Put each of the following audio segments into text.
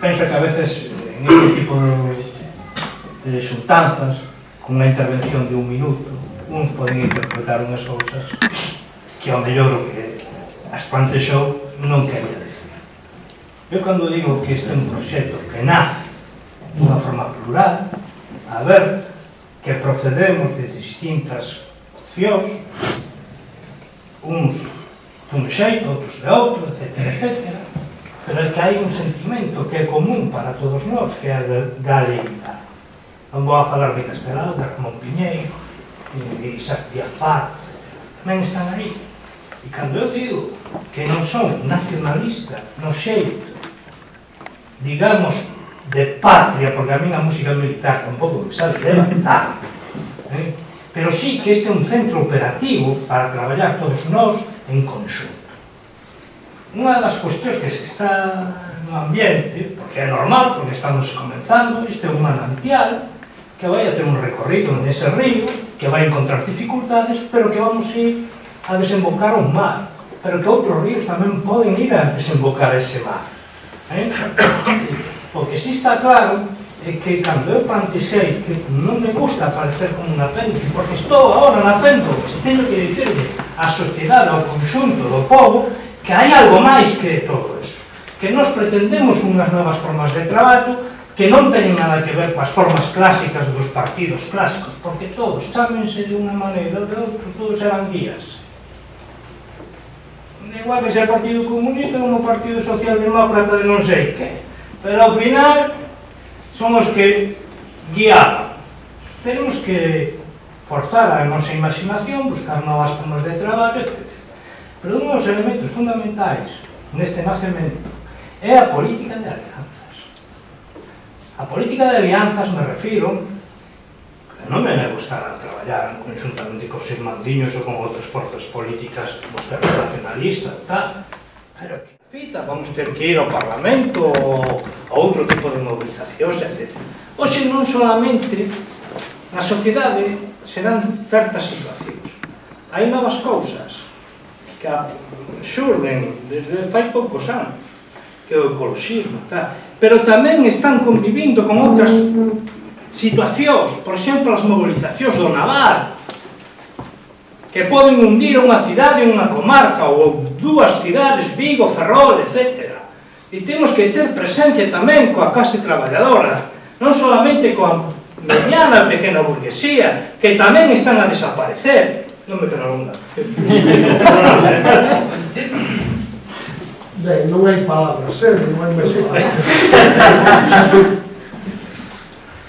Penso que a veces en este tipo de xuntanzas, con unha intervención de un minuto, uns poden interpretar unhas cousas que ao mellor o que as plantexou non quería decir. Eu cando digo que este é un proxecto que nace dunha forma plural, a ver que procedemos de distintas opcións, uns dun xeito, outros de outro, etcétera, etcétera, pero é que hai un sentimento que é común para todos nós, que é a galeguidade. Non vou a falar de Castelao, de Ramón Piñeiro, de Isaac Díaz Parra, tamén están aí. E cando eu digo que non son nacionalista no xeito, digamos, de patria, porque a mí na música militar tampouco me sabe levantar, pero sí que este é un centro operativo para traballar todos nós en conxunto. Unha das cuestións que se está no ambiente, porque é normal, porque estamos comenzando, este é un manantial que vai a ter un recorrido nese río, que vai encontrar dificultades, pero que vamos ir a desembocar un mar, pero que outros ríos tamén poden ir a desembocar ese mar. O que sí está claro é que cando eu plantexei que non me gusta aparecer como un apéndice, porque estou agora nacendo, teño que dicirle á sociedade, ao conxunto do povo, que hai algo máis que todo eso, que nós pretendemos unhas novas formas de traballo que non teñen nada que ver coas formas clásicas dos partidos clásicos, porque todos, chámense de unha maneira ou de outra, todos eran guías. Igual que sea o Partido Comunista ou o Partido Socialdemócrata de non sei que, pero ao final son os que guiaban. Tenemos que forzar a nosa imaginación, buscar novas formas de traballo, etc. Pero un dos elementos fundamentais neste nacemento é a política de alianzas. A política de alianzas me refiro, que non me nego estar a traballar conjuntamente cos irmandiños ou con outras forzas políticas como o nacionalista, tal, pero que a fita vamos ter que ir ao Parlamento ou a outro tipo de movilizacións, etc. Hoxe non solamente na sociedade se dan certas situacións, hai novas cousas que xurden desde fai poucos anos, que é o ecoloxismo, pero tamén están convivindo con outras situacións, por exemplo, as movilizacións do naval, que poden hundir unha cidade, unha comarca, ou dúas cidades, Vigo, Ferrol, etc. E temos que ter presencia tamén coa clase traballadora, non solamente coa mediana e pequena burguesía, que tamén están a desaparecer. Non me quero longa. Ben, non hai palabras, non hai máis palabras.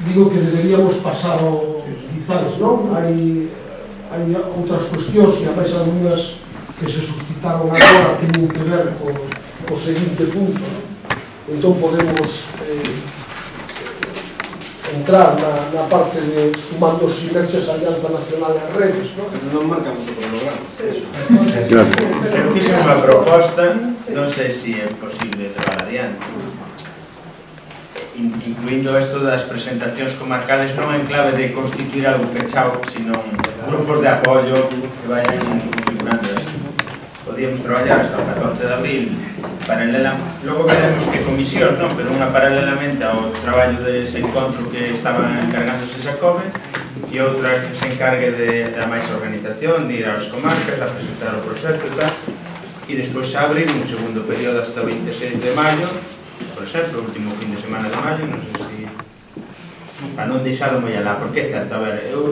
Digo que deberíamos pasar ao quizás, non? Hai outras cuestións, e a máis algunhas que se suscitaron agora teñen que ver co seguinte punto, non? Entón podemos entrar na parte de sumando sinerxias a Alianza Nacional e as redes, non? Non marcamos o cronograma. Eu fixe unha proposta, non sei se é posible levar adiante, incluindo isto das presentacións comarcales non en clave de constituir algo pechado, sino grupos de apoio que vayan configurando isto. Podíamos traballar hasta o 14 de abril logo veremos que comisión, non? Pero unha paralelamente ao traballo dese encontro que estaban encargándose Xacome e outra que se encargue da máis organización, de ir ás comarcas, a presentar o proxecto e tal, e despois abrir un segundo período hasta o 26 de maio, por exemplo, o último fin de semana de maio, non sei se para non deixalo moi alá, porque é certo, a ver, eu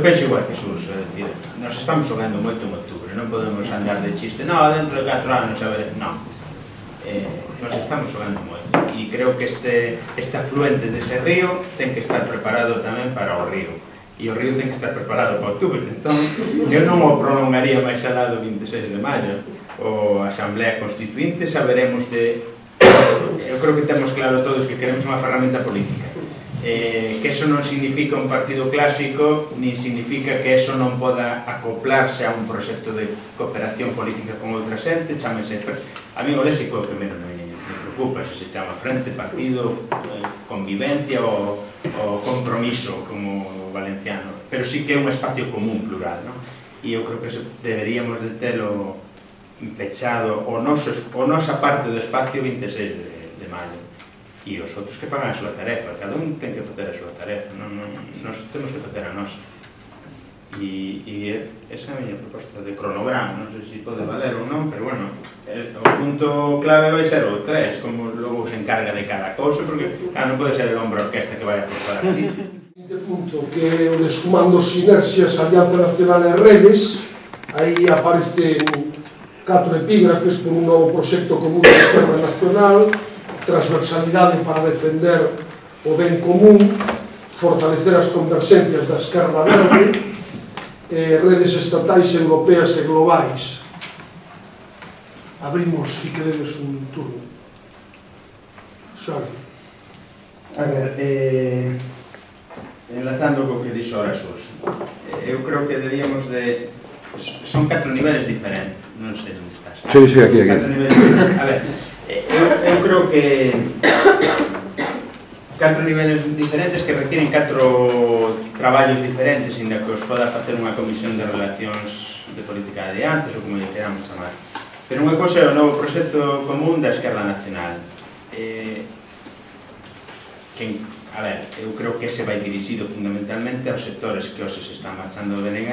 penso igual que Xurxo, é dicir, nos estamos xogando moito en outubro, non podemos andar de chiste, non, dentro de 4 anos, a ver, non, nos estamos xogando moito, e creo que este afluente dese río ten que estar preparado tamén para o río, e o río ten que estar preparado para outubro, entón, eu non o prolongaría máis alá do 26 de maio, o Asamblea Constituinte, saberemos eu creo que temos claro todos que queremos unha ferramenta política, que eso non significa un partido clásico, ni significa que eso non poda acoplarse a un proxecto de cooperación política con outra xente, chámese, a mí o léxico é o primeiro non me preocupa, se chama frente, partido, convivencia ou compromiso como valenciano, pero sí que é un espacio común plural, non? E eu creo que deberíamos de telo pechado o nosa parte do espacio 26 de maio. E os outros que fagan a súa tarefa, cada un ten que facer a súa tarefa, nos temos que facer a nosa. E esa é a miña proposta de cronograma, non sei se pode valer ou non, pero bueno, o punto clave vai ser o 3, como logo se encarga de cada cousa, porque claro, non pode ser el hombre orquesta que vai a forzar a Galicia. O punto que é o de sumando sinerxias, Alianza Nacional e Redes, aí aparecen 4 epígrafes por un novo proxecto común da Esquerda Nacional, transversalidade para defender o ben común, fortalecer as converxencias da Esquerda Verde, redes estatais, europeas e globais. Abrimos, si queredes, un turno. Xavi. A ver, enlazando co que dixo ahora Xos, eu creo que debíamos de... Son 4 niveles diferentes, non sei onde estás. Sí, aquí. A ver, eu creo que 4 niveles diferentes que requieren 4 traballos diferentes, inda que os poda facer unha comisión de relacións de política de alianzas ou como lle queramos chamar. Pero unha cousa é o novo proxecto común da Esquerda Nacional. A ver, eu creo que ese vai dirixido fundamentalmente aos sectores que hoxe se están marchando do BNG,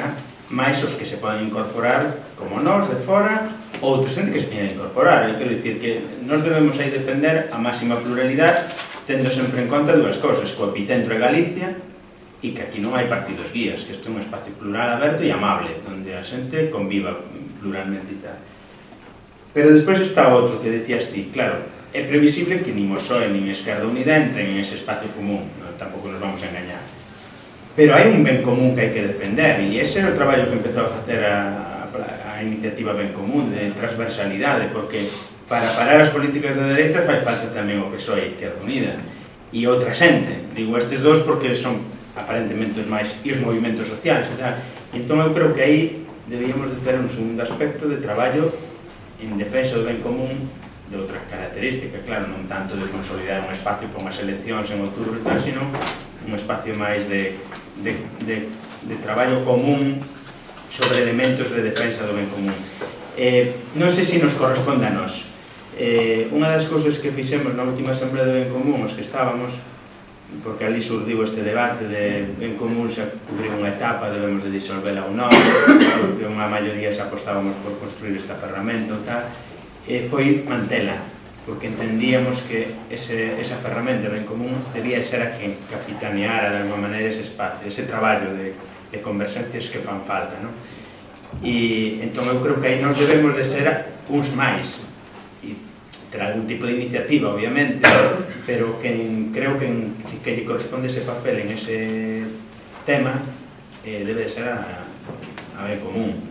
máis os que se poden incorporar, como nós, de fora, ou outra xente que se poden incorporar. Eu quero dicir que nós debemos aí defender a máxima pluralidade, tendo sempre en conta dúas cousas, que o epicentro é Galicia e que aquí non hai partidos guías, que isto é un espacio plural, aberto e amable, onde a xente conviva pluralmente e tal. Pero despois está outro que decías ti, claro, é previsible que nin o PSOE nin Esquerda Unida entren en ese espacio común, tampouco nos vamos a engañar. Pero hai un ben común que hai que defender, e ese é o traballo que empezou a facer a iniciativa Ben Común, de transversalidade, porque para parar as políticas da dereita fai falta tamén o PSOE e Izquierda Unida e outra xente, digo estes dous porque son aparentemente os máis e os movimentos sociais e tal. Entón eu creo que aí deberíamos de ter un segundo aspecto de traballo en defensa do ben común de outras características, claro, non tanto de consolidar un espacio para unhas eleccións en outubro e tal, sino un espacio máis de traballo común sobre elementos de defensa do ben común. Non sei se nos corresponde a nós. Unha das cousas que fixemos na última Asamblea de Ben Común, os que estábamos, porque ali surdiu este debate de Ben Común xa cubriu unha etapa, debemos de disolvela ou non, porque unha maioría xa apostábamos por construir este aferramento e tal, foi mantela, porque entendíamos que esa ferramenta Ben Común debía ser a que capitaneara de alguma maneira ese espacio, ese traballo de converxencias que fan falta, non? E entón eu creo que aí nós debemos de ser uns máis, ter algún tipo de iniciativa, obviamente, pero creo que lle corresponde ese papel en ese tema debe de ser a Ben Común.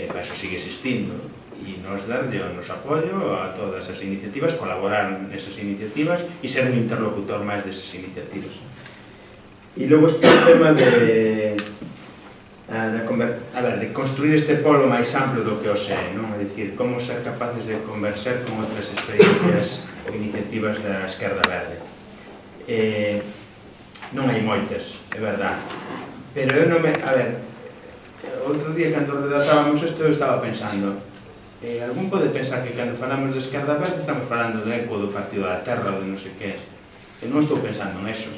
Para eso sigue existindo e nos darlle o noso apoio a todas as iniciativas, colaborar nesas iniciativas e ser un interlocutor máis desas iniciativas. E logo está o tema de construir este polo máis amplo do que o sei, non? É dicir, como ser capaces de conversar con outras experiencias ou iniciativas da Esquerda Verde. Non hai moitas, é verdade, pero eu non me... A ver, outro día, cando redactábamos isto, eu estaba pensando, algún pode pensar que cando falamos de Esquerda Verde estamos falando de eco do Partido da Terra ou de non sei que. Eu non estou pensando en eso.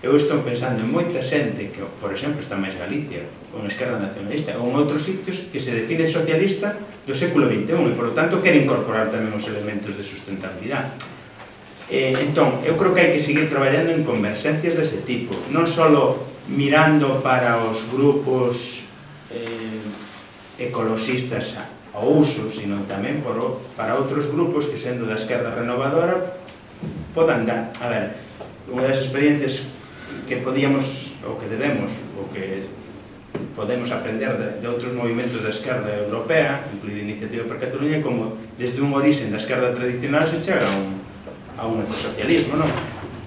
Eu estou pensando en moita xente que, por exemplo, está máis Galicia, ou en Esquerda Nacionalista, ou en outros sitios que se define socialista do século XXI e, por lo tanto, quere incorporar tamén os elementos de sustentabilidade. Entón, eu creo que hai que seguir traballando en converxencias dese tipo, non só mirando para os grupos ecologistas ao uso, sino tamén para outros grupos que, sendo da esquerda renovadora, podan dar. A ver, unha das experiencias que podíamos, ou que debemos, ou que podemos aprender de outros movimentos da esquerda europea, incluída Iniciativa per Cataluña, como desde un orixen da esquerda tradicional se chega a un ecosocialismo, non?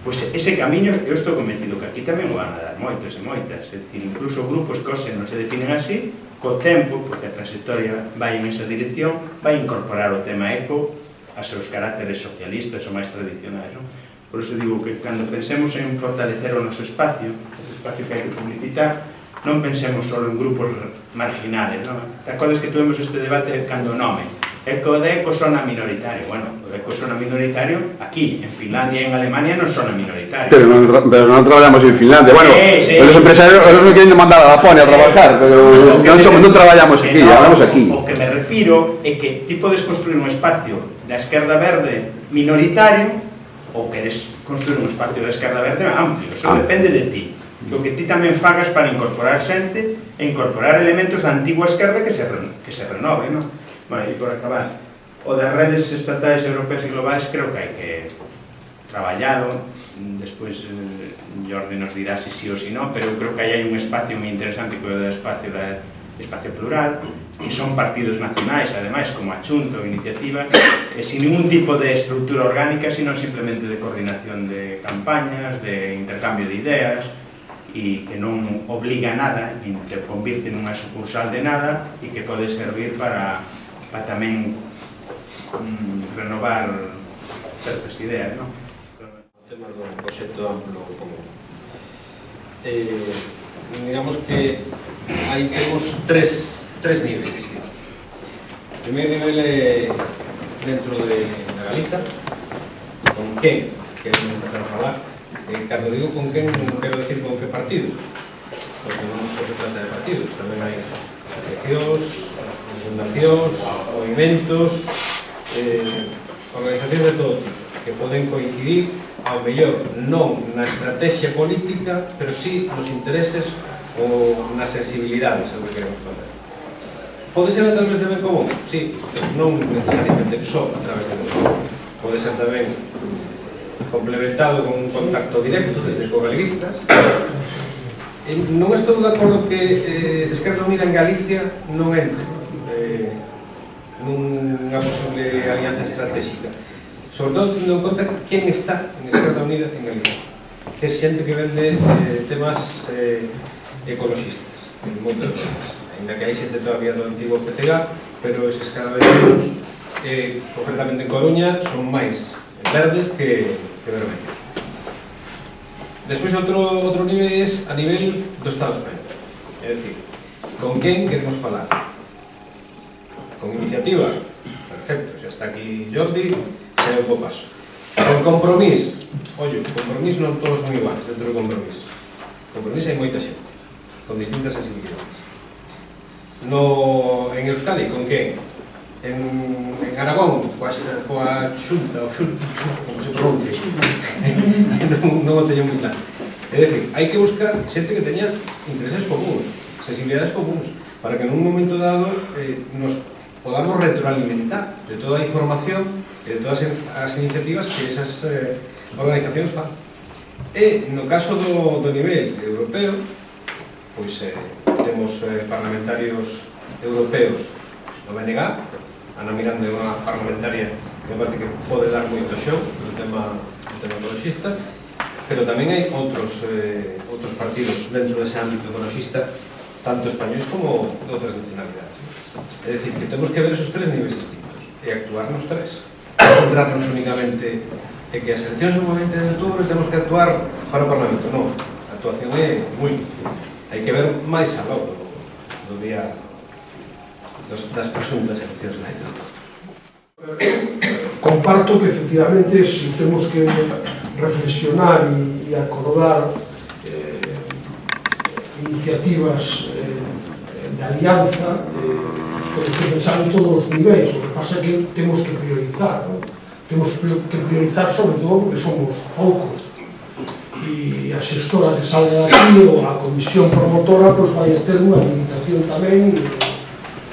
Pois ese camiño, eu estou convencido que aquí tamén o van a dar moitos e moitas, é dicir, incluso grupos que hoxe non se definen así, co tempo, porque a trayectoria vai en esa dirección, vai incorporar o tema eco a seus carácteres socialistas ou máis tradicionais, non? Por iso digo que cando pensemos en fortalecer o noso espacio, ese espacio que hai que publicitar, non pensemos só en grupos marginales, non? Te acordas que tuvemos este debate cando o nome? e co de ecosona minoritario. Bueno, o de ecosona minoritario, aquí, en Finlandia e en Alemania non sona minoritario. Pero non traballamos en Finlandia. Bueno, os empresarios non queren mandar a Laponia a trabajar, pero non traballamos aquí, hablamos aquí. O que me refiro é que ti podes construir un espacio da esquerda verde minoritario ou queres construir un espacio da esquerda verde amplio. Eso depende de ti. O que ti tamén fagas para incorporar xente e incorporar elementos da antigua esquerda que se renove, non? Bueno, e por acabar, o das redes estatais, europeas e globais creo que hai que traballalo, despois Jordi nos dirá si sí ou si non, pero eu creo que aí hai un espacio moi interesante que é o do espacio plural, que son partidos nacionais, ademais, como a Xunta ou Iniciativa, sin ningún tipo de estrutura orgánica, sino simplemente de coordinación de campañas, de intercambio de ideas, e que non obliga a nada, e te convirte nunha sucursal de nada, e que pode servir para tamén renovar certas ideas, non? O tema do proxecto amplo común. Digamos que aí temos tres niveis distintos. O primeiro nivel é dentro de Galiza, con quen queremos empezar a falar. Cando digo con quen, non quero decir con que partido, porque non só se trata de partidos, tamén hai asociacións, fundacións, movimentos, organizacións de todo tipo, que poden coincidir, ao mellor, non na estrategia política, pero sí nos intereses ou nas sensibilidades ao que queremos fazer. Pode ser a través de ben común? Sí, pero non necesariamente só a través de ben común. Pode ser tamén complementado con un contacto directo desde cogaleguistas. Non estou de acordo que Esquerda Unida en Galicia non entre nunha posible alianza estratégica. Sobre todo, tendo en conta quen está en Esquerda Unida en Galicia. Que é xente que vende temas ecologistas, moitas veces. Ainda que hai xente todavía do antigo PCG, pero eses cada vez menos, concretamente en Coruña, son máis verdes que vermellos. Despois, outro nivel é a nivel do Estado español. É dicir, con quen queremos falar? Con Iniciativa? Perfecto, xa está aquí Jordi, xa é un bo paso. Con Compromís? Ollo, Compromís non todos son iguales dentro do Compromís. Compromís hai moita xente, con distintas sensibilidades. En Euskadi, con quen? En Aragón, coa Xunta, ou Xunta, como se pronuncia, non o teño moi claro. É dicir, hai que buscar xente que teña intereses comuns, sensibilidades comuns, para que nun momento dado nos podamos retroalimentar de toda a información e de todas as iniciativas que esas organizacións fan. E no caso do nivel europeo, pois temos parlamentarios europeos do BNG, Ana Miranda é unha parlamentaria que me parece que pode dar moito show no tema ecologista, pero tamén hai outros partidos dentro dese ámbito ecologista, tanto españoles como de outras nacionalidades. É dicir, que temos que ver esos tres niveis distintos e actuar nos tres. Centrarnos únicamente en que as eleccións no 20 de outubro temos que actuar para o Parlamento. Non, a actuación é moi... Hai que ver máis aló do día das presuntas eleccións na Italia. Comparto que efectivamente si temos que reflexionar e acordar iniciativas de alianza, temos que pensar en todos os niveis. O que pasa é que temos que priorizar, ¿no? Temos que priorizar sobre todo porque somos poucos e a xestora que salga daqui ou a comisión promotora pues vai a ter unha limitación tamén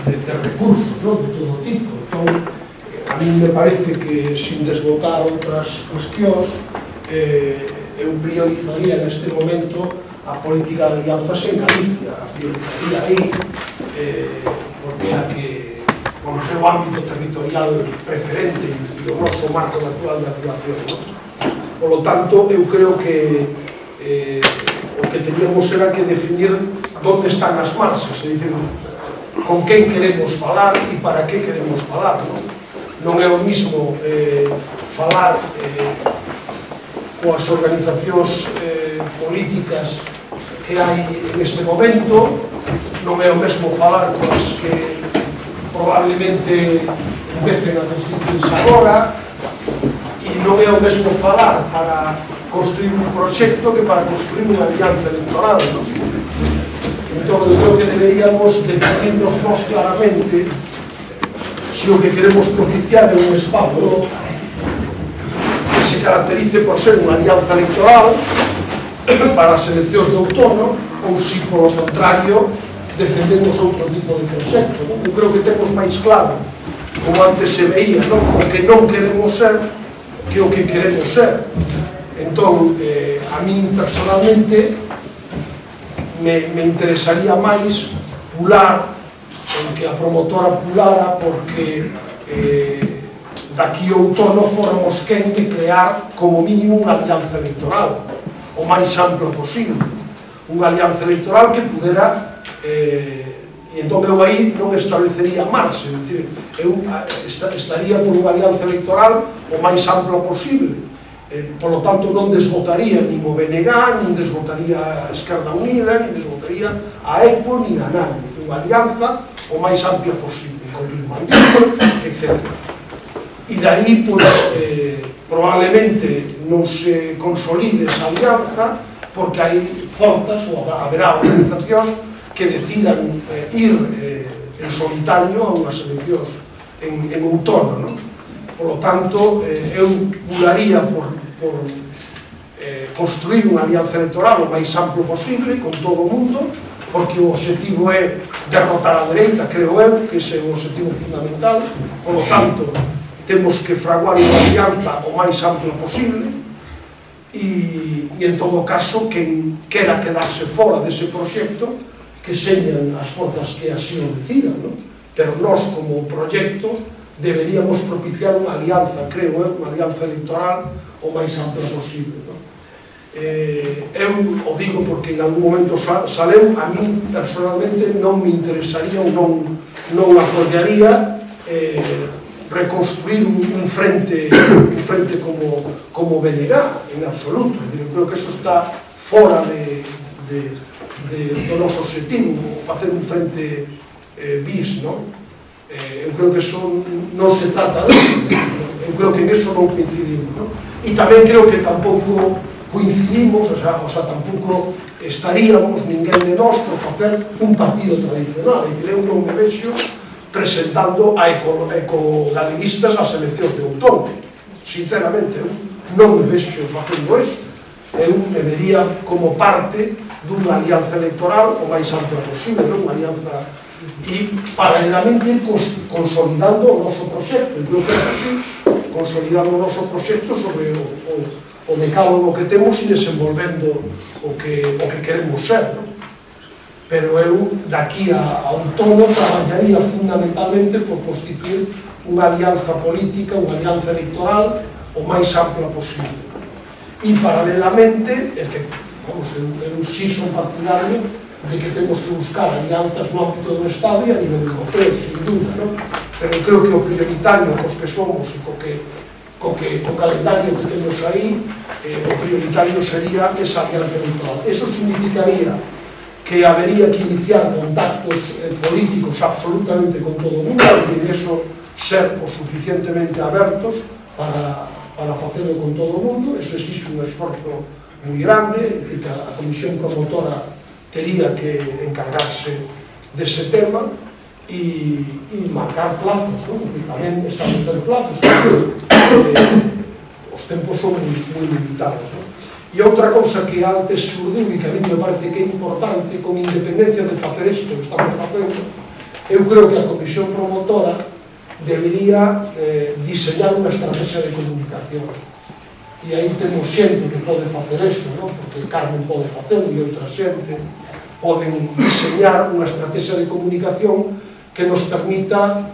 de recursos, ¿no? De todo tipo. Entón, a mí me parece que sin desbotar outras cuestións eu priorizaría neste momento a política de alianzas en Galicia, a priorizaría aí porque é a que o seu ámbito territorial preferente e o noso marco natural de actuación, ¿no? Por lo tanto, eu creo que o que teníamos era que definir onde están as marxas, é dicir, con quen queremos falar e para que queremos falar, non? Non é o mismo falar coas organizacións políticas que hai neste momento, non é o mesmo falar coas que probablemente empecen a constituirse agora, e non é o mesmo falar para construir un proxecto que para construir unha alianza electoral, non? Entón, eu creo que deberíamos definirnos nós claramente se o que queremos propiciar é un espazo que se caracterice por ser unha alianza electoral para as eleccións de outono ou se, polo contrario, defendemos outro tipo de proxecto, non? Eu creo que temos máis claro, como antes se veía, non? O que non queremos ser que o que queremos ser. Entón, a min personalmente me interesaría máis pular en que a promotora pulara porque daqui ao outono fóramos quen de crear como mínimo unha alianza electoral o máis ampla posible, unha alianza electoral que pudera e entón eu aí non establecería marxe, é dicir, eu estaría por unha alianza electoral o máis ampla posible, polo tanto non desvotaría nin o BNG, nin desvotaría a Esquerda Unida, nin desvotaría a ECO, nin a nadie, unha alianza o máis ampla posible, con Bilbandito, etc. E daí, pois, probablemente non se consolide esa alianza porque hai forzas ou haberá organizacións que decidan ir en solitario a unhas eleccións en outono, non? Por lo tanto, eu pularía por construir unha alianza electoral o máis amplo posible con todo o mundo, porque o objetivo é derrotar a dereita, creo eu, que ese é o objetivo fundamental. Por lo tanto, temos que fraguar unha alianza o máis ampla posible e en todo caso, quen quera quedarse fora dese proxecto, que señan as forzas que así o decidan, non? Pero nós, como proxecto, deberíamos propiciar unha alianza, creo eu, unha alianza electoral o máis ampla posible, non? Eu o digo porque en algún momento saleu, a min personalmente non me interesaría ou non apoyaría reconstruir un frente como BNG, en absoluto. É dicir, eu creo que eso está fora do noso objetivo, facer un frente bis, non? Eu creo que eso non se trata de eso, eu creo que en eso non coincidimos, non? E tamén creo que tampouco coincidimos, o sea, tampouco estaríamos ninguén de nós por facer un partido tradicional, é dicir, eu non me vexo presentando a ecogaleguistas ás eleccións de outono, sinceramente, eu non me vexo facendo eso, eu me vería como parte dunha alianza electoral o máis ampla posible, non? Unha alianza e paralelamente consolidando o noso proxecto, e creo que é así, consolidando o noso proxecto sobre o decálogo que temos e desenvolvendo o que queremos ser, non? Pero eu, daqui a outono, traballaría fundamentalmente por constituir unha alianza política, unha alianza electoral o máis ampla posible. E paralelamente, eu sí son partidario de que temos que buscar alianzas no ámbito do Estado e a nivel europeo, sin dúda, non? Pero creo que o prioritario cos que somos e co calendario que temos aí, o prioritario sería esa alianza electoral. Eso significaría que habería que iniciar contactos políticos absolutamente con todo o mundo, e de eso ser o suficientemente abertos para facelo con todo o mundo. Eso existe un esforzo moi grande, é dicir, que a Comisión Promotora tería que encargarse dese tema e marcar plazos, non? Tamén establecer plazos, os tempos son moi limitados, non? E outra cousa que antes surdiu e que a mí me parece que é importante, con independencia de facer isto que estamos facendo, eu creo que a Comisión Promotora debería diseñar unha estrategia de comunicación. E aí temos xente que pode facer eso, non? Porque Carmen pode facer e outra xente poden diseñar unha estrategia de comunicación que nos permita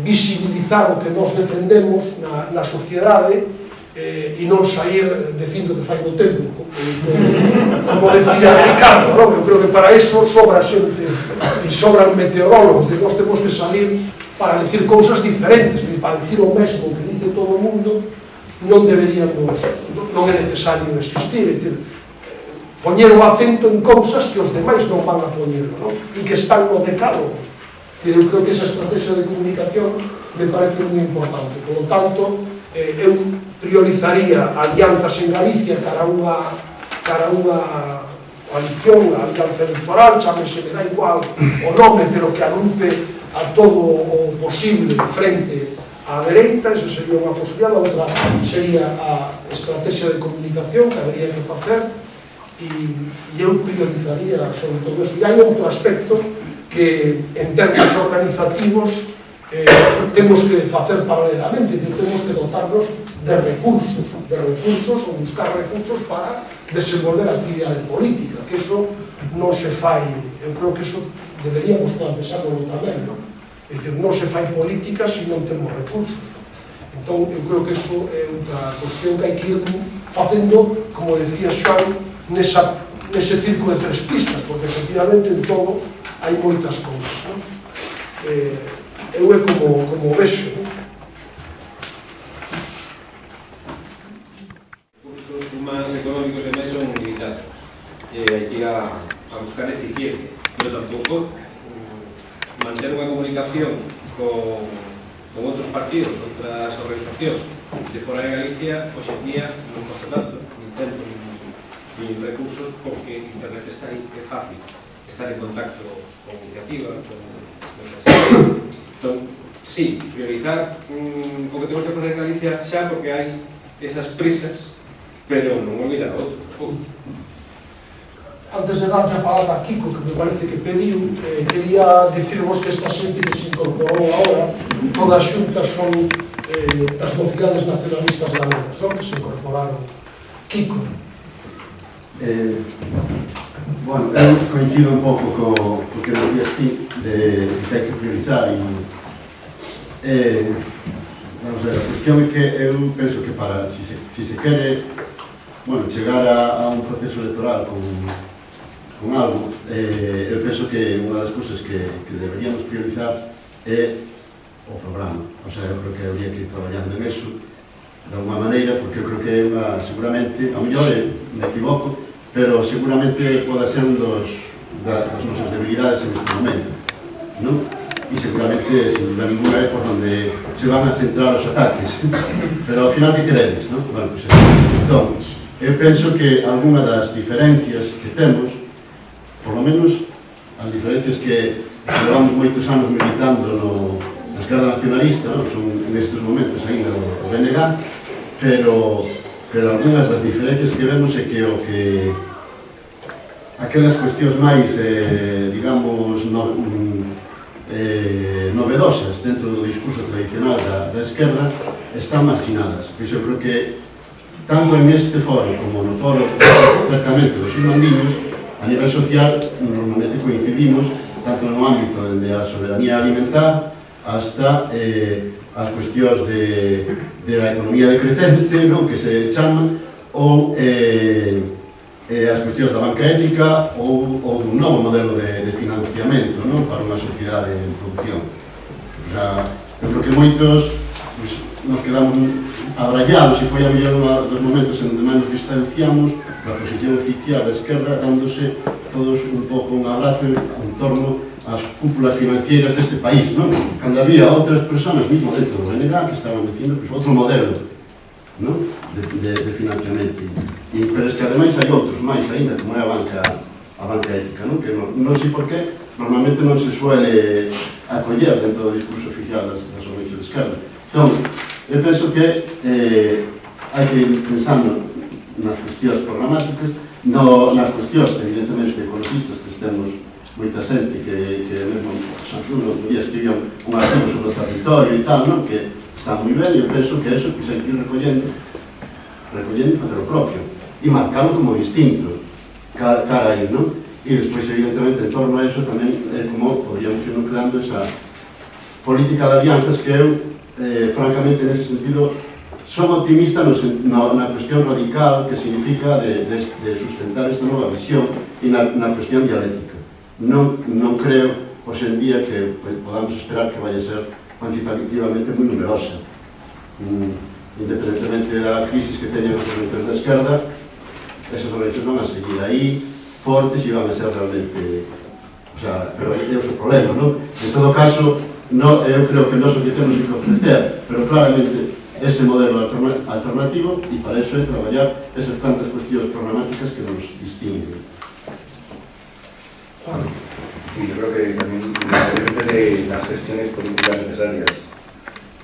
visibilizar o que nos defendemos na sociedade e non sair dicindo que fai do tempo, como decía Ricardo, non? Eu creo que para iso sobra xente e sobran meteorólogos, e nós temos que salir para decir cousas diferentes, para decir o mesmo que dice todo o mundo, non deberíamos, non é necesario existir, é dicir, poñer o acento en cousas que os demais non van a poñer, non? E que están no decálogo. É Eu creo que esa estrategia de comunicación me parece moi importante. Por lo tanto, eu priorizaría alianzas en Galicia cara a unha coalición, a alianza electoral, chámese, me da igual o nome, pero que agrupe a todo o posible frente á dereita, esa sería unha posibilidade. A outra sería a estrategia de comunicación que habería que facer, e eu priorizaría sobre todo eso. E hai outro aspecto que en termos organizativos temos que facer paralelamente, temos que dotarnos de recursos ou buscar recursos para desenvolver a actividade política, que eso non se fai. Eu creo que eso deberíamos plantearlo tamén, non? É dicir, non se fai política se non temos recursos. Entón, eu creo que eso é outra cuestión que hai que ir facendo, como decía Xoan, nese circo de tres pistas, porque efectivamente en todo hai moitas cousas, non? Eu é como vexo, non? Recursos humanos, económicos e máis son limitados. Hai que ir a buscar eficiencia, pero tampouco manter unha comunicación con outros partidos, outras organizacións de fora de Galicia, hoxe en día non costa tanto, nin tempo, nin recursos, porque internet está aí, é fácil estar en contacto con iniciativas, con entón, sí, priorizar o que temos que facer en Galicia xa, porque hai esas prisas, pero non olvidar outro. Antes de darlle a palabra a Kiko, que me parece que pediu, quería dicirvos que esta xente que se incorporou agora, todas xuntas son das mocidades nacionalistas galegas, non? Que se incorporaron. Kiko. Bueno, eu coincido un pouco co que decías ti, de que hai que priorizar e vamos ver, a cuestión é que eu penso que para, si se quere, bueno, chegar a un proceso electoral con algo, eu penso que unha das cousas que deberíamos priorizar é o programa. O sea, eu creo que habría que ir traballando en eso de alguma maneira, porque eu creo que é unha, seguramente, a mellor me equivoco, pero seguramente pode ser un das nosas debilidades en este momento, non? E seguramente, sin duda ninguna, é por onde se van a centrar os ataques. Pero ao final, que queredes, non? Bueno, pues, entón, eu penso que algunha das diferencias que temos, por lo menos as diferencias que levamos moitos anos militando na esquerda nacionalista, non? Son nestes momentos ainda o BNG, pero algunhas das diferencias que vemos é que aquelas cuestións máis, digamos, novedosas dentro do discurso tradicional da esquerda están marxinadas. Pois eu creo que tanto en este foro como no foro certamente dos irmandiños, a nivel social normalmente coincidimos tanto no ámbito de a soberanía alimentar hasta as cuestións da economía decrecente, non? Que se chaman, ou as cuestións da banca ética ou dun novo modelo de financiamento, non? Para unha sociedade en producción. O sea, eu creo que moitos nos quedamos abrallados e foi a mellor un dos momentos en onde menos distanciamos da posición oficial da esquerda, dándose todos un pouco un abrazo en torno ás cúpulas financieras deste país, non? Cando había outras persoas, mesmo dentro do BNG, que estaban dicindo pues, outro modelo, non? De financiamento. Pero es que ademais hai outros máis ainda, como é a banca ética, non? Que non sei por qué, normalmente non se suele acoller dentro do discurso oficial das organizacións de esquerda. Entón, eu penso que hai que ir pensando nas cuestións programáticas, nas cuestións, evidentemente, ecologistas, que temos moita xente que mesmo Santuno outro día escribió un artigo sobre o territorio e tal, non? Que está moi ben, e eu penso que eso que se hai que ir recollendo e facer o propio e marcarlo como distinto cara aí, non? E despois, evidentemente, en torno a eso tamén é como podríamos ir creando esa política de alianzas que eu, francamente, nese sentido son optimista na cuestión radical que significa de sustentar esta nova visión e na cuestión dialéctica. Non creo, hoxe en día, que podamos esperar que vai a ser cuantitativamente moi numerosa. Independentemente da crisis que teñen os organizacións da esquerda, esas organizacións van a seguir aí, fortes e van a ser realmente O sea, pero é o seu problema, non? En todo caso, eu creo que nós o que temos que ofrecer, pero claramente ese modelo alternativo, e para eso é traballar esas tantas cuestións programáticas que nos distinguen. Sí, yo creo que también, independientemente de las gestiones políticas necesarias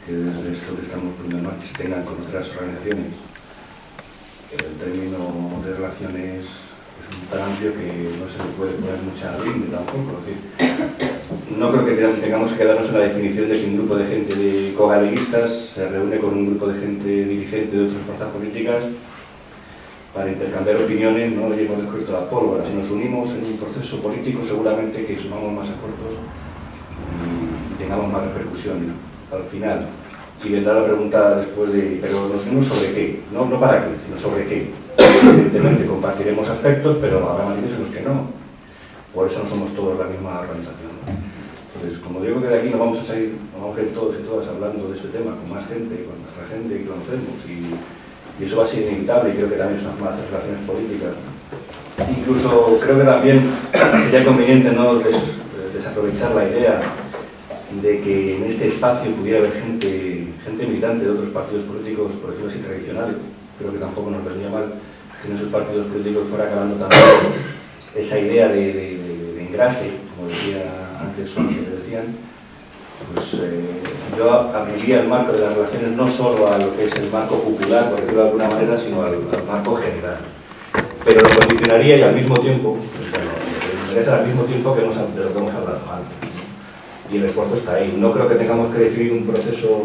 que desde esto que estamos poniendo en marcha se tengan con otras organizaciones, el término de relaciones es tan amplio que no se le puede poner mucha límite tampoco. Es decir, no creo que tengamos que quedarnos en la definición de que un grupo de gente de cogaleguistas se reúne con un grupo de gente dirigente de otras fuerzas políticas para intercambiar opiniones, no le hemos descubierto la pólvora. Si nos unimos en un proceso político, seguramente que sumamos más esfuerzos y tengamos más repercusión al final. Y vendrá la pregunta después de, pero nos unimos sobre qué, no para qué, sino sobre qué. Evidentemente compartiremos aspectos, pero habrá matices en los que no. Por eso no somos todos la misma organización, ¿no? Entonces, como digo que de aquí nos vamos a salir, nos vamos a ir todos y todas hablando de este tema, con más gente, con nuestra gente que conocemos, y eso va a ser inevitable, y creo que también es una forma de hacer relaciones políticas. Incluso creo que también sería conveniente no desaprovechar la idea de que en este espacio pudiera haber gente militante de otros partidos políticos, por decirlo así, tradicionales. Creo que tampoco nos vendría mal que en esos partidos políticos fuera acabando también esa idea de engrase, como decía antes, que decían. Pues yo abriría el marco de las relaciones no solo a lo que es el marco popular, por decirlo de alguna manera, sino al marco general. Pero lo condicionaría y al mismo tiempo, me interesa al mismo tiempo de lo que hemos hablado antes, ¿no? Y el esfuerzo está ahí. No creo que tengamos que definir un proceso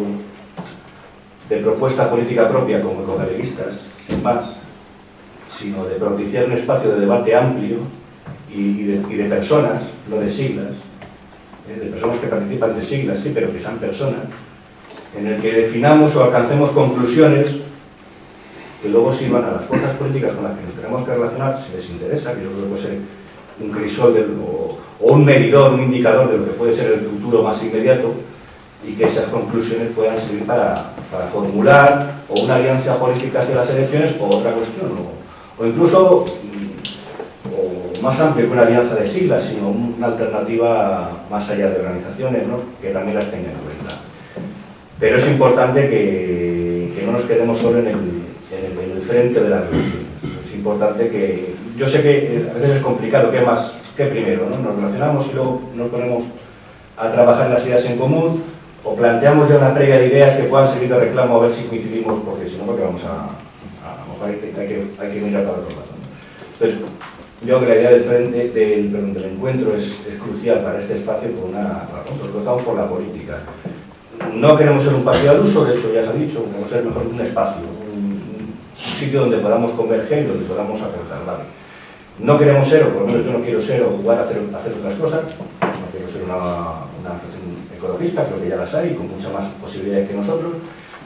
de propuesta política propia como ecogaleguistas, sin más, sino de propiciar un espacio de debate amplio y de personas, no de siglas, de personas que participan de siglas, sí, pero que sean personas, en el que definamos o alcancemos conclusiones que luego sirvan a las fuerzas políticas con las que nos tenemos que relacionar, si les interesa, que yo creo que puede ser un crisol o un medidor, un indicador de lo que puede ser el futuro más inmediato, y que esas conclusiones puedan servir para formular o una alianza política hacia las elecciones o otra cuestión, o incluso o más amplio que una alianza de siglas, sino una alternativa más allá de organizaciones, ¿no? Que también las tengan en cuenta. Pero es importante que no nos quedemos solo en el frente de las relaciones. Es importante que... Yo sé que a veces es complicado, ¿qué primero, ¿no? Nos relacionamos y luego nos ponemos a trabajar las ideas en común, o planteamos ya una previa de ideas que puedan servir de reclamo a ver si coincidimos, porque si no, porque vamos a hay que mirar para otro lado, ¿no? Entonces, yo creo que la idea del frente, del encuentro es crucial para este espacio por una razón, porque estamos por la política. No queremos ser un partido al uso, de hecho ya se ha dicho, queremos ser mejor un espacio, un sitio donde podamos converger y donde podamos aportar, ¿vale? No queremos ser, o por lo menos yo no quiero ser o jugar a hacer otras cosas, no quiero ser una organización ecologista, creo que ya las hay, con muchas más posibilidades que nosotros,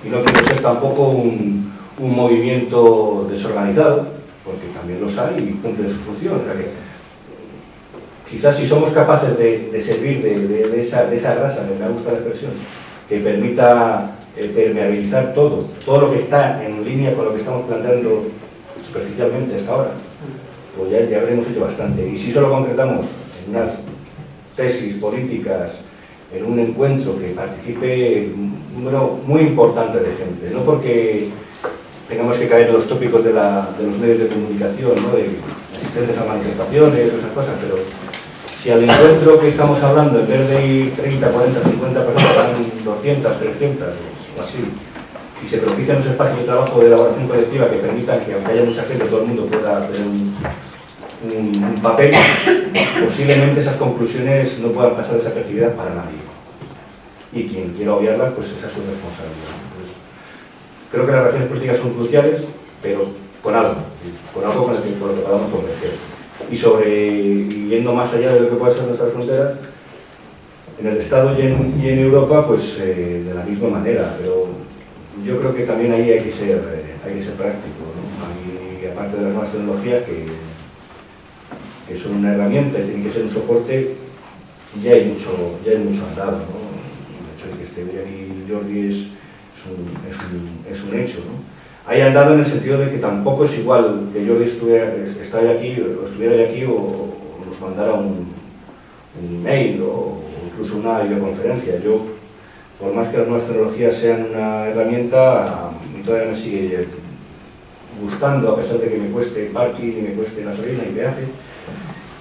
y no quiero ser tampoco un movimiento desorganizado, porque también los hay y cumplen su función. O sea que, quizás si somos capaces de servir de esa grasa, me gusta la expresión, que permita permeabilizar todo lo que está en línea con lo que estamos planteando superficialmente hasta ahora, pues ya habremos hecho bastante. Y si solo concretamos en unas tesis políticas, en un encuentro que participe un número muy importante de gente, no porque tengamos que caer en los tópicos de los medios de comunicación, ¿no? De asistentes a manifestaciones, esas cosas, pero si al encuentro que estamos hablando, en vez de ir 30, 40, 50 personas, van 200, 300 o así, y se propician unos espacios de trabajo de elaboración colectiva que permitan que, aunque haya mucha gente, todo el mundo pueda tener un papel, posiblemente esas conclusiones no puedan pasar desapercibidas para nadie. Y quien quiera obviarlas, pues esa es su responsabilidad. Entonces, creo que las relaciones políticas son cruciales, pero con algo con el que podamos converger. Y yendo más allá de lo que pueden ser nuestras fronteras, en el Estado y en Europa, pues de la misma manera, pero yo creo que también ahí hay que ser práctico, ¿no? Ahí, aparte de las nuevas tecnologías, que son una herramienta y tienen que ser un soporte, ya hay mucho andado, ¿no? De hecho, el que esté bien aquí Jordi es un hecho, ¿no? Hay andado en el sentido de que tampoco es igual que Jordi estuviera aquí o nos mandara un email o incluso una videoconferencia. Yo, por más que las nuevas tecnologías sean una herramienta, a mí todavía me sigue gustando, a pesar de que me cueste parking y me cueste gasolina y peaje.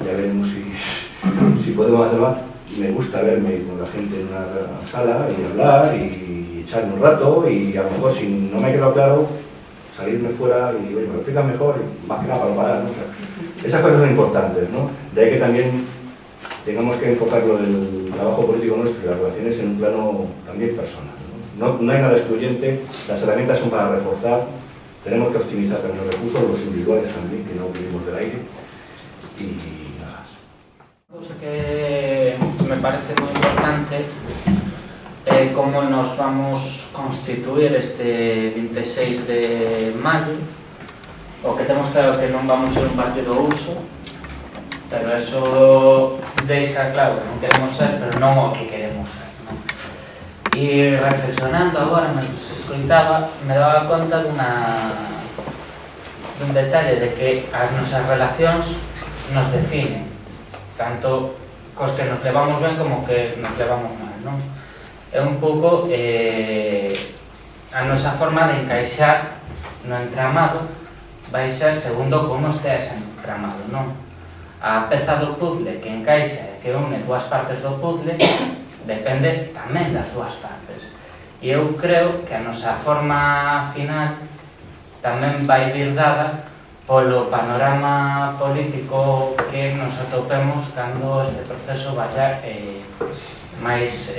Ya veremos si podemos hacer más. Me gusta verme con la gente en una sala y hablar y echarme un rato, y a lo mejor si no me ha quedado claro, salirme fuera y oye, me lo explicas mejor, y más que nada para parar, ¿no? O sea, esas cosas son importantes, ¿no? De ahí que también tengamos que enfocarlo del trabajo político nuestro y las relaciones en un plano también personal, ¿no? No hay nada excluyente, las herramientas son para reforzar, tenemos que optimizar también los recursos, los individuales también, que no vivimos del aire, y nada más. Cosa que me parece moi importante é como nos vamos constituir este 26 de maio. O que temos claro que non vamos ser un partido uso, pero eso deixa claro que non queremos ser, pero non o que queremos ser, non? E reflexionando agora, mentre se escoitaba, me daba conta dun detalle de que as nosas relacións nos definen, tanto cos que nos levamos ben como que nos levamos mal, non? É un pouco a nosa forma de encaixar no entramado vai ser segundo como estea ese entramado, non? A peza do puzzle que encaixa e que une dúas partes do puzzle depende tamén das dúas partes. E eu creo que a nosa forma final tamén vai vir dada polo panorama político que nos atopemos cando este proceso vaya máis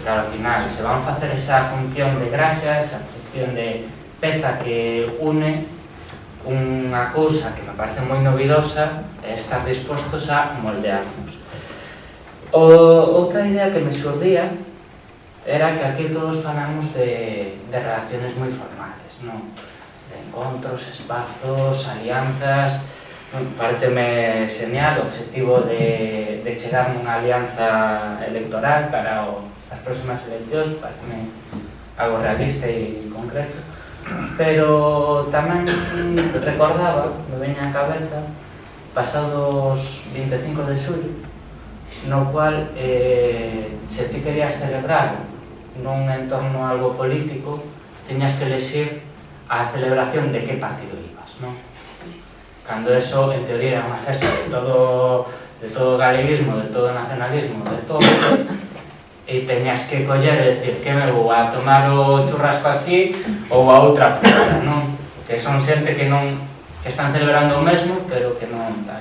claro, ao final se van facer esa función de graxa, esa función de peza que une unha cousa que me parece moi novidosa é estar dispostos a moldearnos. Outra idea que me xurdía era que aquí todos falamos de relaciones moi formales, non? De encontros, espazos, alianzas. Pareceme genial o objetivo de chegar nunha alianza electoral para as próximas eleccións, pareceme algo realista e concreto, pero tamén recordaba, me veña a cabeza, pasados 25 de xullo, no cual se ti querías celebrar nun entorno algo político, tiñas que elexir a celebración de que partido ibas, non? Cando eso, en teoría, era unha festa de todo galeguismo, de todo nacionalismo, de todo, e teñas que coller e decir que me vou a tomar o churrasco aquí ou a outra porra, non? Que son xente que non que están celebrando o mesmo, pero que non tal.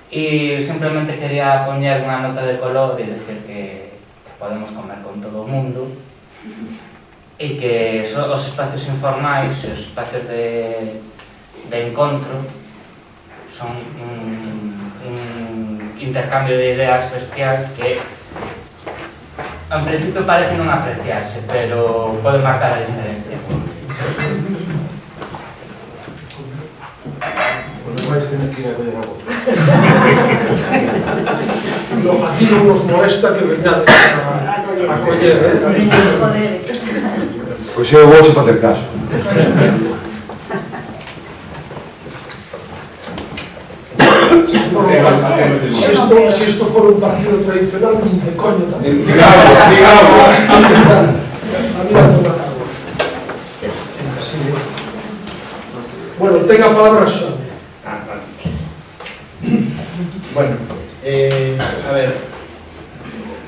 E simplemente quería poñer unha nota de color e decir que podemos comer con todo o mundo e que os espacios informais e os espacios de encontro son un intercambio de ideas bestial que en principio parece non apreciarse, pero pode marcar a diferencia. Por lo demais, tienes que ir a coller a voz. Aquí non nos molesta que veñades a coller, Pois eu vou se facer caso. Si esto fuera un partido tradicional, ni de coño tamén. Bueno, ten a palabra xa. Bueno, a ver,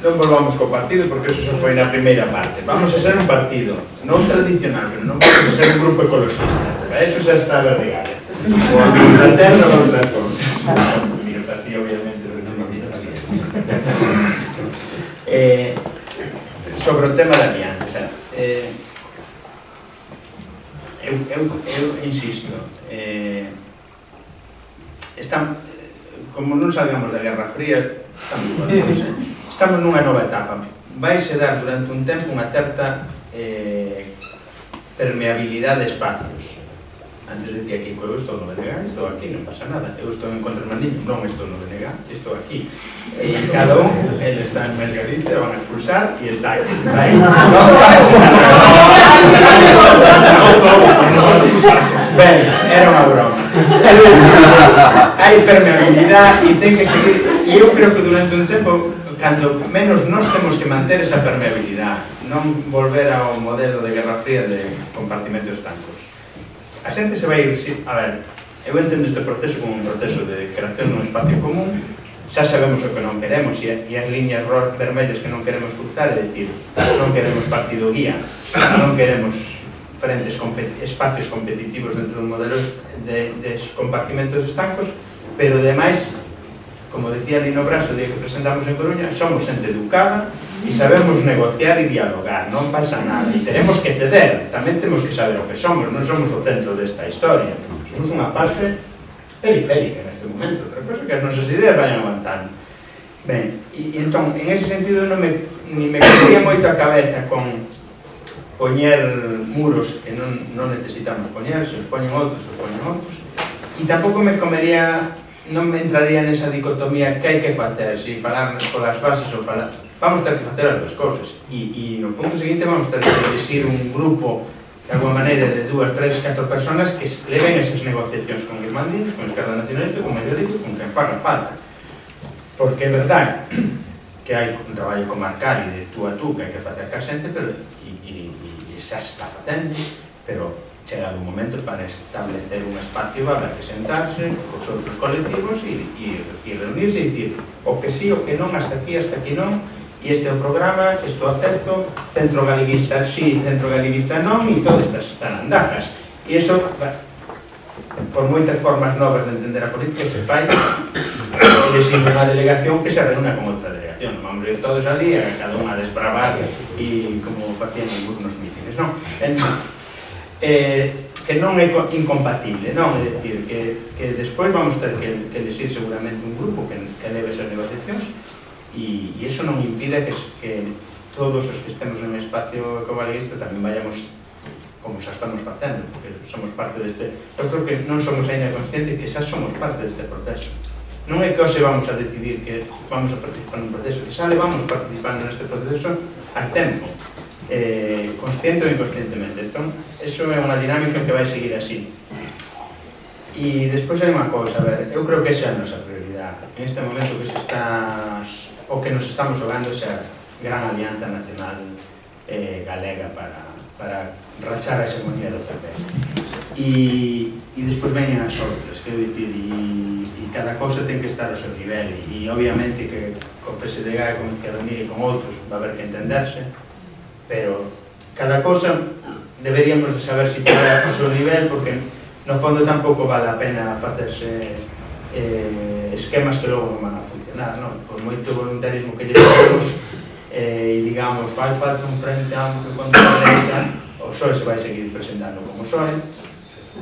non volvamos co partido porque eso se foi na primeira parte. Vamos a ser un partido non tradicional, pero non vamos a ser un grupo ecologista. Para eso xa está a regala. O a Inglaterra ou outras cosas. Así, obviamente, sobre o tema da alianza, eu insisto, como non salgamos da Guerra Fría, estamos nunha nova etapa. Vai se dar durante un tempo unha certa permeabilidade de espacios. Antes decía que eu estou no BNG, estou aquí, non pasa nada. Eu estou en Contra Hermandiño, non estou no BNG, estou aquí. E cada un, ele está en Mes Galicia, van a expulsar e está aquí. Ben, era unha broma. Hai permeabilidade e ten que seguir. E eu creo que durante un tempo, cando menos nós temos que manter esa permeabilidade, non volver ao modelo de Guerra Fría de compartimentos estancos. A xente se vai ir, a ver, eu entendo este proceso como un proceso de creación dun espacio común, xa sabemos o que non queremos e as liñas vermellas que non queremos cruzar, é dicir, non queremos partido guía, non queremos espacios competitivos dentro dun modelo de compartimentos estancos, pero ademais, como decía Lino Braso, o día que presentamos en Coruña, somos xente educada e sabemos negociar e dialogar, non pasa nada, e tenemos que ceder, tamén temos que saber o que somos, non somos o centro desta historia, somos unha parte periférica neste momento, outra cosa que as nosas ideas vayan avanzando. Ben, e entón, en ese sentido, ni me comería moito a cabeza con poñer muros que non necesitamos poñer, se os poñen outros, e tampouco me comería, non me entraría nesa dicotomía que hai que facer, se falar polas bases ou falar, vamos ter que facer as duas cousas, e no punto seguinte vamos ter que elegir un grupo de alguma maneira de 2, 3, 4 personas que leven esas negociacións con irmandinos, con Esquerda Nacionalista, con Mediodito, con quen faga falta, porque é verdade que hai un traballo comarcal e de tú a tú que hai que facer ca xente, pero xa se está facendo, pero chega un momento para establecer un espacio para presentarse cos outros colectivos e reunirse e dicir o que sí, o que non, hasta aquí non, e este é o programa, isto acepto, centro galeguista sí, centro galeguista non, e todas estas tarandajas. E iso, por moitas formas novas de entender a política, se fai elegir unha delegación que se reúna con outra delegación. Vamos a ir todos ali, a cada unha a desbravar e como facían nos mítines, non? Que non é incompatible, non? É dicir, que despois vamos ter que elegir seguramente un grupo que leve esas negociacións e iso non impide que todos os que estemos en un espacio ecogaleguista tamén vayamos como xa estamos facendo, porque somos parte deste... Eu creo que non somos ainda conscientes que xa somos parte deste proceso. Non é que hoxe vamos a decidir que vamos a participar nun proceso, que xa levamos participando neste proceso a tempo, consciente ou inconscientemente. Entón, iso é unha dinámica que vai seguir así. E despois hai unha cousa, a ver, eu creo que esa é a nosa prioridade. En este momento que se está... o que nos estamos jogando esa gran alianza nacional galega para rachar a hegemonía do PP. E despois veñen as outras, quero dicir, e cada cousa ten que estar ao seu nivel, e obviamente que con PSDG, con Izquierda Unida e con outros va a haber que entenderse, pero cada cousa deberíamos de saber si está ao seu nivel, porque no fondo tampouco vale a pena facerse esquemas que logo non van a funcionar, non? Por moito voluntarismo que lle temos e digamos, faz falta un frente amplo contra a derecha, o PSOE se vai seguir presentando como PSOE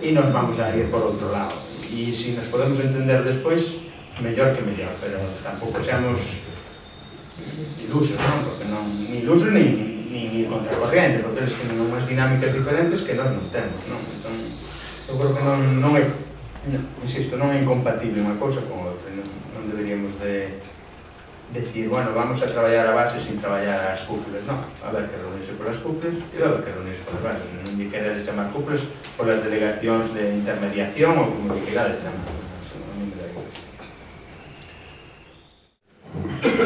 e nos vamos a ir por outro lado, e se nos podemos entender despois, mellor que mellor, pero tampouco seamos ilusos, non? Porque non, ni ilusos ni contracorriente, porque eles tienen unhas dinámicas diferentes que nós non temos, non? Entón, eu creo que non é, insisto, non é incompatible unha cousa con outra, non deberíamos de decir, bueno, vamos a traballar a base sin traballar as cúpulas, non, a ver que reunirse polas cúpulas e a ver que reunirse polas bases, non lle queredes chamar cúpulas polas delegacións de intermediación ou como lle queredes chamar, non me da igual.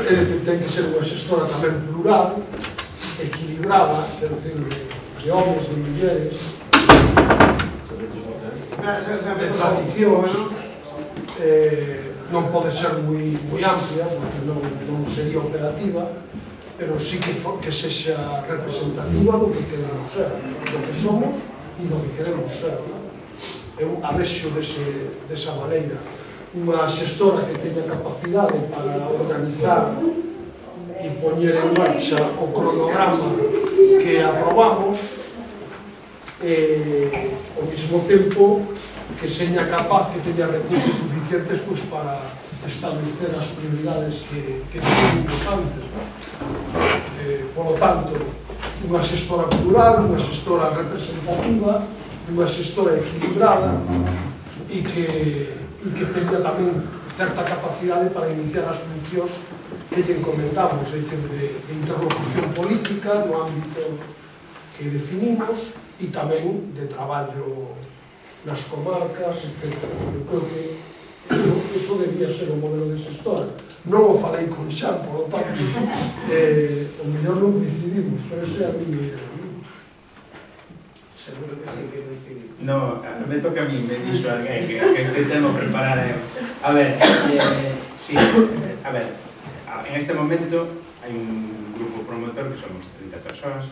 É dicir, ten que ser unha xestora tamén plural, equilibrada, é dicir, de homens, de mulleres, de tradicións, non pode ser moi amplia, porque non sería operativa, pero sí que sexa representativa do que queremos ser, do que somos e do que queremos ser. Eu avexo desa maneira unha xestora que teña capacidade para organizar e poñer en marcha o cronograma que aprobamos e ao mesmo tempo que seña capaz, que teña recursos suficientes para establecer as prioridades que decidimos antes. Por lo tanto, unha xestora plural, unha xestora representativa, unha xestora equilibrada e que teña tamén certa capacidade para iniciar as funcións que lle encomendamos, é dicir, de interlocución política no ámbito que definimos e tamén de traballo nas comarcas, etc. Eu creo que Iso debía ser o modelo de xestora. Non o falei con Xan, por lo tanto, o mellor non coincidimos, pero ese é a miña idea. Seguro que sí que coincidimos. No, me toca a mí, me dixo alguén que este tema preparar. A ver, sí, a ver, en este momento hai un grupo promotor que somos 30 persoas.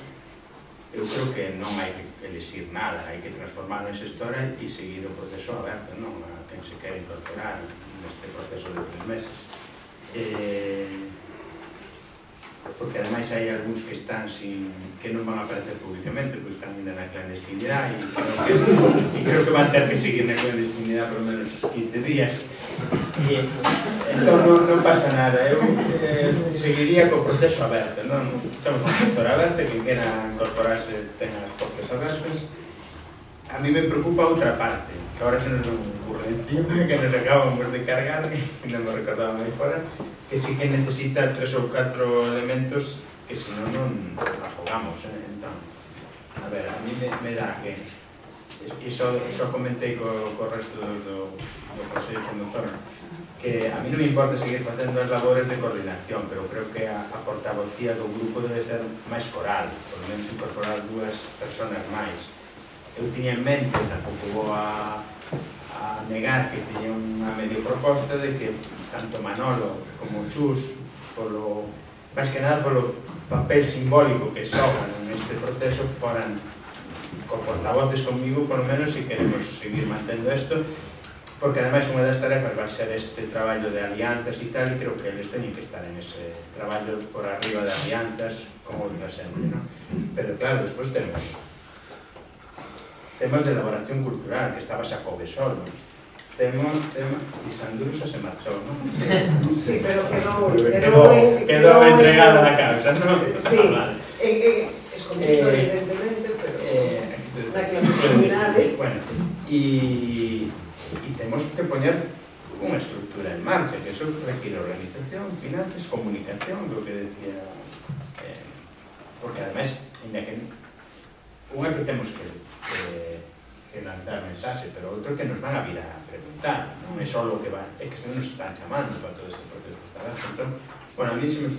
Eu creo que non hai que elixir nada, hai que transformar en xestora e seguir o proceso aberto, non? A quen se quere incorporar neste proceso de 3 meses. Porque ademais hai algúns que están que non van a aparecer públicamente, pois están ainda na clandestinidade e creo que van ter que seguir na clandestinidade por menos 15 días. Entón non pasa nada, eu seguiría co proceso aberto, non? Estamos con xestora aberta, que quera incorporarse ten as portas abertas. A mí me preocupa outra parte, que agora se nos non ocurre encima, que nos acabamos de cargar, que non me recordaba moi fora, que sí que necesita 3 ou 4 elementos que senón non afogamos, entón. A ver, a mí me dá que iso comentei co resto do Consello Promotor, que a mí non me importa seguir facendo as labores de coordinación, pero creo que a portavocía do grupo debe ser máis coral, por lo menos incorporar 2 personas máis. Eu tiña en mente, tampouco vou a negar que tiña unha medio proposta de que tanto Manolo como Chus, máis que nada polo papel simbólico que xogan neste proceso, foran con portavoces conmigo, por lo menos, se queremos seguir mantendo isto, porque ademais unha das tarefas vai ser este traballo de alianzas e tal, e creo que eles teñen que estar en ese traballo por arriba de alianzas como outra xente, non? Pero claro, despois temos temas de elaboración cultural, que estaba Xacobe solo, temos e Sanduro xa se marchou, non? Sí, pero quedou entregada na causa, non? Sí, escondido evidentemente, pero na clandestinidade. Bueno, e temos que poñer unha estructura en marcha, que eso requiere organización, finanzas, comunicación, lo que decía, porque además, ainda que unha que temos que lanzar mensaxe, pero outro que nos van a vir a preguntar, non é só o que va, é que se nos están chamando para todo este proceso que está aberto. Entón, bueno, a mí se me,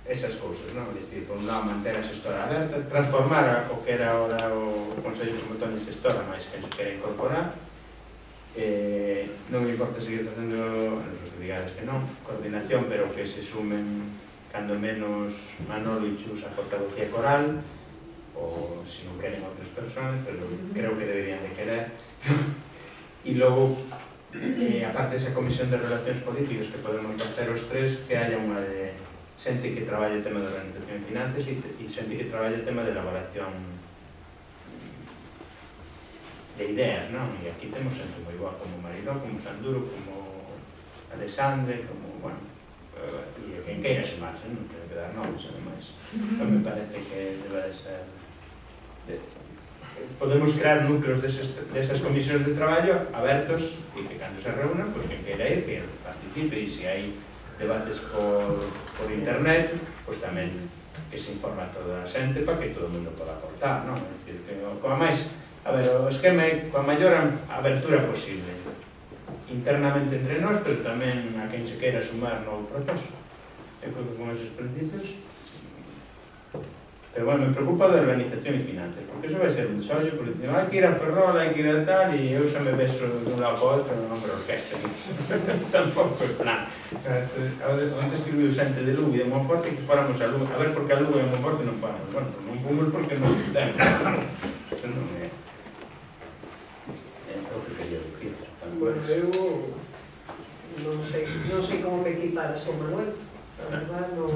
esas cousas, non? É dicir, por un lado, manter a xestora aberta, transformar o que era ahora o Consello Promotor de Xestora, máis que se quere incorporar. Non me importa seguir facendo, non sei se digades que non, coordinación, pero que se sumen cando menos Manolo e Chus a portavocía coral, ou se non queren outras persoas, pero creo que deberían de querer. E logo, aparte desa comisión de relacións políticas que podemos facer os tres, que haya unha de xente que traballe o tema de organización e finanzas e xente que traballe o tema de elaboración de ideas, non? E aquí temos xente moi boa, como Mariló, como Sanduro, como Alexandre, como, bueno, e quen queira se marcha, non quero quedar novos, ademais. Non me parece que deba de ser... Podemos crear núcleos desas comisións de traballo abertos e que cando se reúnan, pois quen queira ir, que participe, e se hai debates por internet, pois tamén que se informa toda a xente para que todo o mundo poda aportar, non? É dicir, que coa máis, a ver, o esquema é coa maior abertura posible, internamente entre nós, pero tamén a quen se queira sumar no proceso. Eu creo que con esos principios. Pero bueno, me preocupa de organización e finanzas, porque eso vai ser un chollo, porque dicen, hai que ir a Ferrol, hai que ir a tal, e eu xa me beso dun lado para outro no nombre orquesta. Tampouco é plan. Onde escribiu xente de Lugo e de Monforte que fóramos a Lugo, a ver, porque a Lugo e a Monforte non fóramos. Bueno, non fomos porque non temos. Eso non é... É o que quería dicir. Bueno, eu non sei como me equiparas con Manuel. A verdad, non...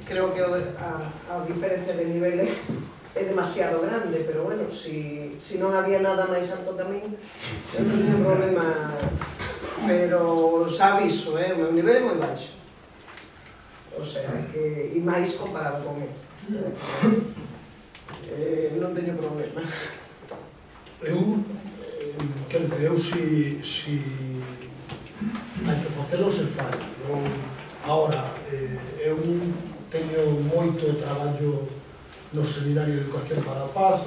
Creo que a diferencia de nivel é demasiado grande, pero bueno, si non había nada máis alto tamén, non teño problema, pero xa aviso, o meu nivel é moi baixo. O sea, que, e máis comparado con ele. Non teño problema. Eu, quero dizer, eu si hai que facelo se fai. Ahora, eu teño moito traballo no Seminario de Educación para a Paz,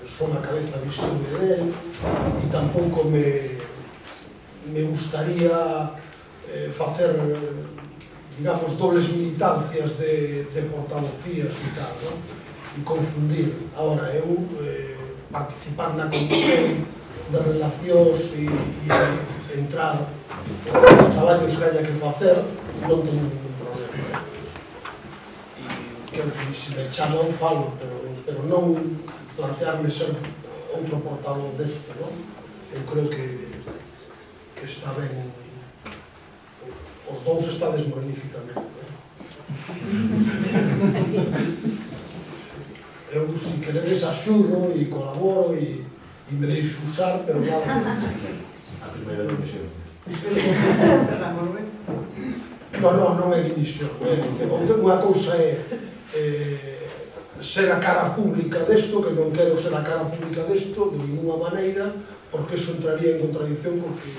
son a cabeza visible del, e tampouco me gustaría facer, digamos, dobles militancias de portavocías e tal, non? E confundir. Ahora, eu participar na comisión de relacións e entrar nos traballos que haya que facer, non tengo ningún problema. E, quero dicir, se me chaman, falo, pero non plantearme ser outro portavoz desto, non? Eu creo que está ben. Os dous estades magníficamente. Eu, se queredes, axudo e colaboro e me deixo usar, pero nada. A primeira dimisión. Non é dimisión. Unha cousa é ser a cara pública desto, que non quero ser a cara pública desto de ninguna maneira, porque eso entraría en contradicción co que